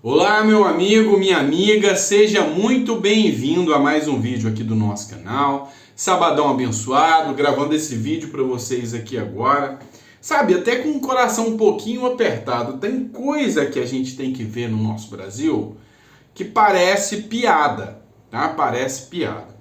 Olá, meu amigo, minha amiga, seja muito bem-vindo a mais um vídeo aqui do nosso canal. Sabadão abençoado, gravando esse vídeo para vocês aqui agora. Sabe, até com o coração um pouquinho apertado, tem coisa que a gente tem que ver no nosso Brasil que parece piada, tá? Parece piada.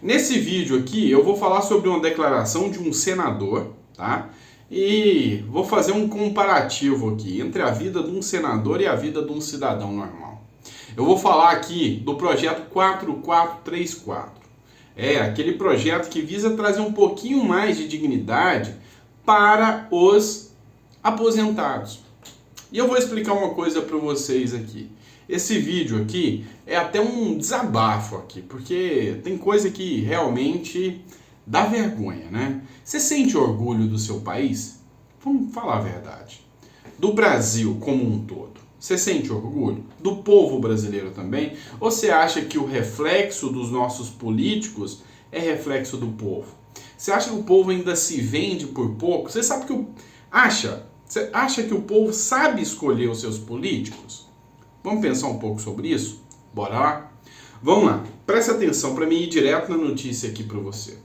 Nesse vídeo aqui eu vou falar sobre uma declaração de um senador, tá? E vou fazer um comparativo aqui entre a vida de um senador e a vida de um cidadão normal. Eu vou falar aqui do projeto 4434. É aquele projeto que visa trazer um pouquinho mais de dignidade para os aposentados. E eu vou explicar uma coisa para vocês aqui. Esse vídeo aqui é até um desabafo aqui, porque tem coisa que realmente dá vergonha, né? Você sente orgulho do seu país? Vamos falar a verdade. Do Brasil como um todo. Você sente orgulho? Do povo brasileiro também? Ou você acha que o reflexo dos nossos políticos é reflexo do povo? Você acha que o povo ainda se vende por pouco? Você sabe que Você acha que o povo sabe escolher os seus políticos? Vamos pensar um pouco sobre isso? Bora lá? Vamos lá. Presta atenção para mim ir direto na notícia aqui para você.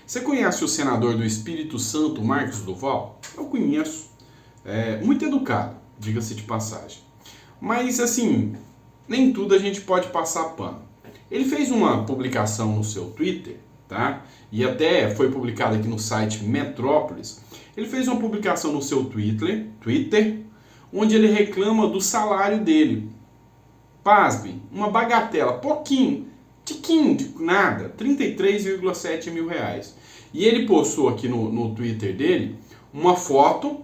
Você conhece o senador do Espírito Santo, Marcos Duval? Eu conheço. É muito educado, diga-se de passagem. Mas, assim, nem tudo a gente pode passar pano. Ele fez uma publicação no seu Twitter, tá? E até foi publicado aqui no site Metrópolis. Ele fez uma publicação no seu Twitter, onde ele reclama do salário dele. Pasme, uma bagatela, tiquinho de nada, 33,7 mil reais. E ele postou aqui no Twitter dele uma foto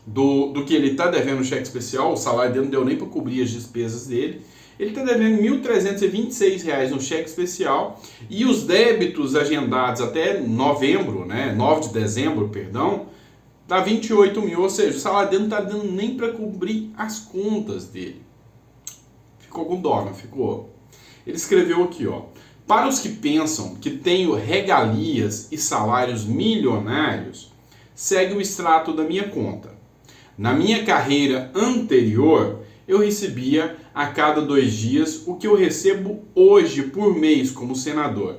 do que ele está devendo no cheque especial. O salário dele não deu nem para cobrir as despesas dele. Ele está devendo R$ 1.326 no cheque especial e os débitos agendados até novembro, né, 9 de dezembro, perdão, dá 28 mil, ou seja, o salário dele não está dando nem para cobrir as contas dele. Ficou com dó, não ficou? Ele escreveu aqui, ó. Para os que pensam que tenho regalias e salários milionários, segue o extrato da minha conta. Na minha carreira anterior, eu recebia a cada 2 dias o que eu recebo hoje por mês como senador.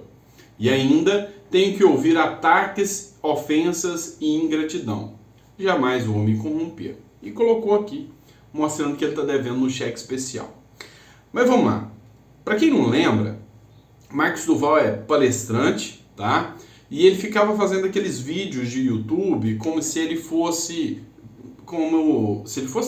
E ainda tenho que ouvir ataques, ofensas e ingratidão. Jamais vou me corromper. E colocou aqui, mostrando que ele está devendo no cheque especial. Mas vamos lá. Para quem não lembra, Marcos Duval é palestrante, tá? E ele ficava fazendo aqueles vídeos de YouTube como se ele fosse...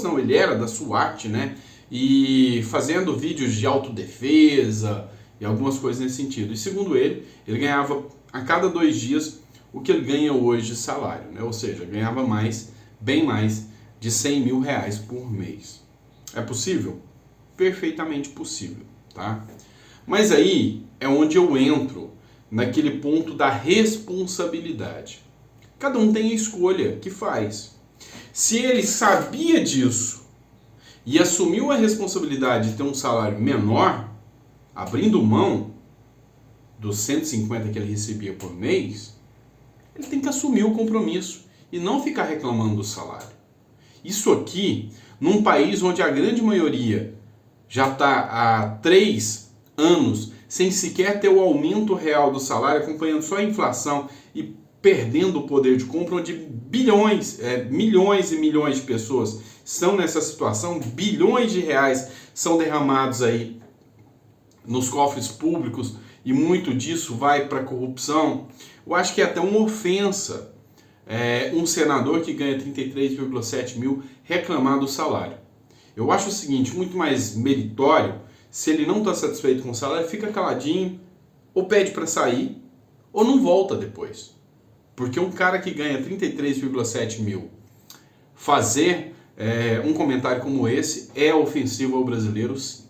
Não, ele era da SWAT, né? E fazendo vídeos de autodefesa e algumas coisas nesse sentido. E segundo ele ganhava a cada 2 dias o que ele ganha hoje de salário, né? Ou seja, ganhava bem mais de 100 mil reais por mês. É possível? Perfeitamente possível, tá? Mas aí é onde eu entro naquele ponto da responsabilidade. Cada um tem a escolha que faz. Se ele sabia disso e assumiu a responsabilidade de ter um salário menor, abrindo mão dos 150 que ele recebia por mês, ele tem que assumir o compromisso e não ficar reclamando do salário. Isso aqui, num país onde a grande maioria já está há 3 anos sem sequer ter o aumento real do salário, acompanhando só a inflação e perdendo o poder de compra, onde milhões e milhões de pessoas estão nessa situação, bilhões de reais são derramados aí nos cofres públicos e muito disso vai para a corrupção. Eu acho que é até uma ofensa um senador que ganha 33,7 mil reclamar do salário. Eu acho o seguinte, muito mais meritório, se ele não está satisfeito com o salário, fica caladinho, ou pede para sair, ou não volta depois. Porque um cara que ganha 33,7 mil fazer um comentário como esse é ofensivo ao brasileiro, sim.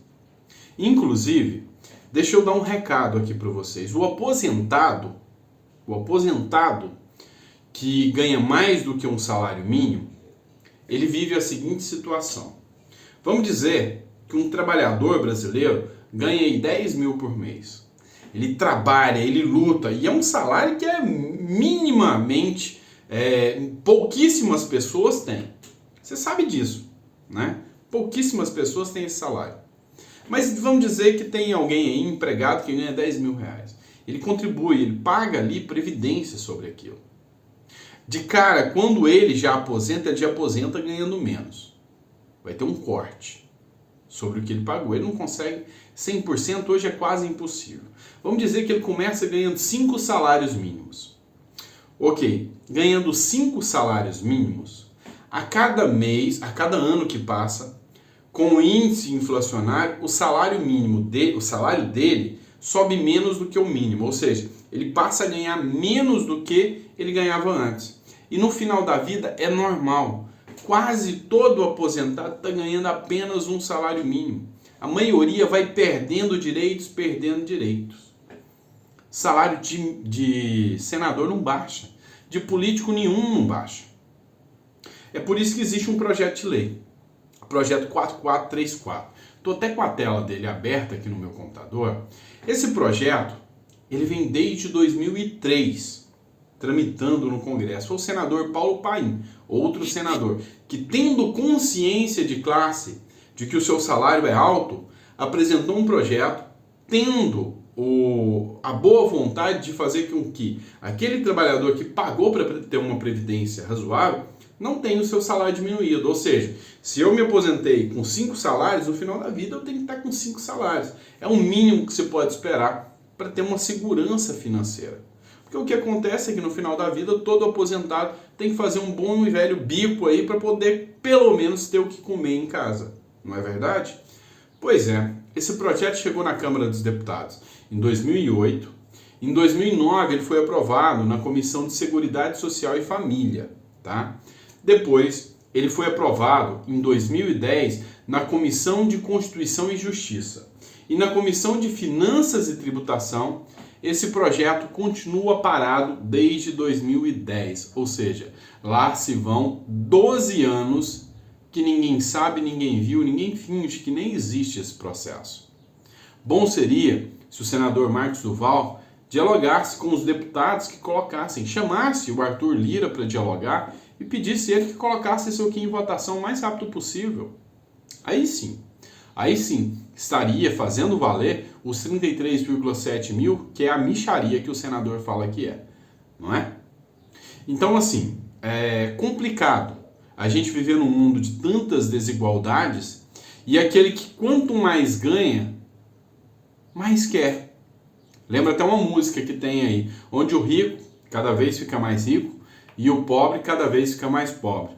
Inclusive, deixa eu dar um recado aqui para vocês. O aposentado que ganha mais do que um salário mínimo, ele vive a seguinte situação. Vamos dizer que um trabalhador brasileiro ganha aí 10 mil por mês. Ele trabalha, ele luta, e é um salário que é pouquíssimas pessoas têm. Você sabe disso, né? Pouquíssimas pessoas têm esse salário. Mas vamos dizer que tem alguém aí, empregado, que ganha 10 mil reais. Ele contribui, ele paga ali previdência sobre aquilo. De cara, quando ele já aposenta, ele já aposenta ganhando menos. Vai ter um corte sobre o que ele pagou. Ele não consegue 100%, hoje é quase impossível. Vamos dizer que ele começa ganhando 5 salários mínimos. Ok, ganhando 5 salários mínimos, a cada mês, a cada ano que passa, com o índice inflacionário, o salário mínimo dele, o salário dele sobe menos do que o mínimo, ou seja, ele passa a ganhar menos do que ele ganhava antes. E no final da vida é normal. Quase todo aposentado está ganhando apenas um salário mínimo. A maioria vai perdendo direitos. Salário de senador não baixa. De político nenhum não baixa. É por isso que existe um projeto de lei. O projeto 4434. Estou até com a tela dele aberta aqui no meu computador. Esse projeto, ele vem desde 2003, tramitando no Congresso. Foi o senador Paulo Paim, outro senador, que tendo consciência de classe, de que o seu salário é alto, apresentou um projeto, tendo a boa vontade de fazer com que aquele trabalhador que pagou para ter uma previdência razoável não tenha o seu salário diminuído. Ou seja, se eu me aposentei com 5 salários, no final da vida eu tenho que estar com 5 salários. É o mínimo que você pode esperar para ter uma segurança financeira. Porque o que acontece é que no final da vida todo aposentado tem que fazer um bom e velho bico aí para poder pelo menos ter o que comer em casa. Não é verdade? Pois é, esse projeto chegou na Câmara dos Deputados em 2008. Em 2009 ele foi aprovado na Comissão de Seguridade Social e Família, tá? Depois ele foi aprovado em 2010 na Comissão de Constituição e Justiça. E na Comissão de Finanças e Tributação, esse projeto continua parado desde 2010. Ou seja, lá se vão 12 anos que ninguém sabe, ninguém viu, ninguém finge que nem existe esse processo. Bom seria se o senador Marcos Duval dialogasse com os deputados que colocassem, chamasse o Arthur Lira para dialogar e pedisse ele que colocasse isso aqui em votação o mais rápido possível. Aí sim, estaria fazendo valer os 33,7 mil, que é a mixaria que o senador fala que é, não é? Então, assim, é complicado a gente viver num mundo de tantas desigualdades e aquele que quanto mais ganha, mais quer. Lembra até uma música que tem aí, onde o rico cada vez fica mais rico e o pobre cada vez fica mais pobre.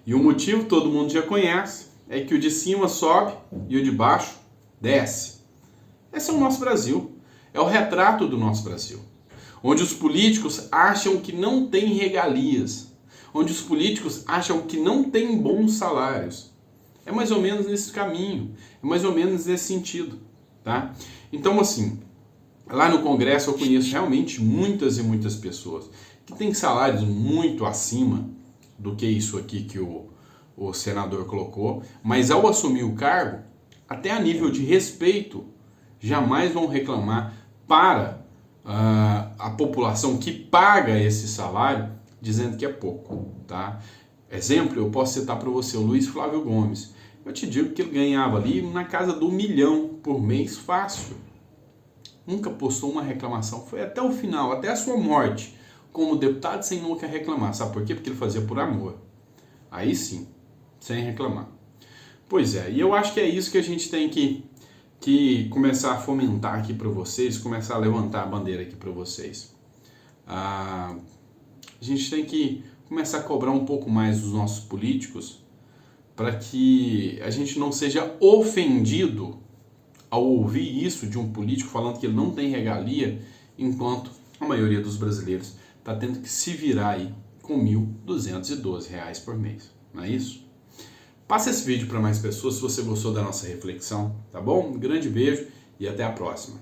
E o motivo todo mundo já conhece, é que o de cima sobe e o de baixo desce. Esse é o nosso Brasil, é o retrato do nosso Brasil, onde os políticos acham que não tem regalias, onde os políticos acham que não tem bons salários. É mais ou menos nesse caminho, é mais ou menos nesse sentido, tá? Então, assim, lá no Congresso eu conheço realmente muitas e muitas pessoas que têm salários muito acima do que isso aqui que o senador colocou, mas ao assumir o cargo, até a nível de respeito, jamais vão reclamar para a população que paga esse salário, dizendo que é pouco, tá? Exemplo, eu posso citar para você o Luiz Flávio Gomes. Eu te digo que ele ganhava ali na casa do 1 milhão por mês fácil. Nunca postou uma reclamação, foi até o final, até a sua morte, como deputado sem nunca reclamar. Sabe por quê? Porque ele fazia por amor. Aí sim, sem reclamar. Pois é, e eu acho que é isso que a gente tem que começar a fomentar aqui para vocês, começar a levantar a bandeira aqui para vocês. A gente tem que começar a cobrar um pouco mais dos nossos políticos para que a gente não seja ofendido ao ouvir isso de um político falando que ele não tem regalia, enquanto a maioria dos brasileiros está tendo que se virar aí com R$ 1.212 por mês. Não é isso? Passa esse vídeo para mais pessoas se você gostou da nossa reflexão, tá bom? Um grande beijo e até a próxima.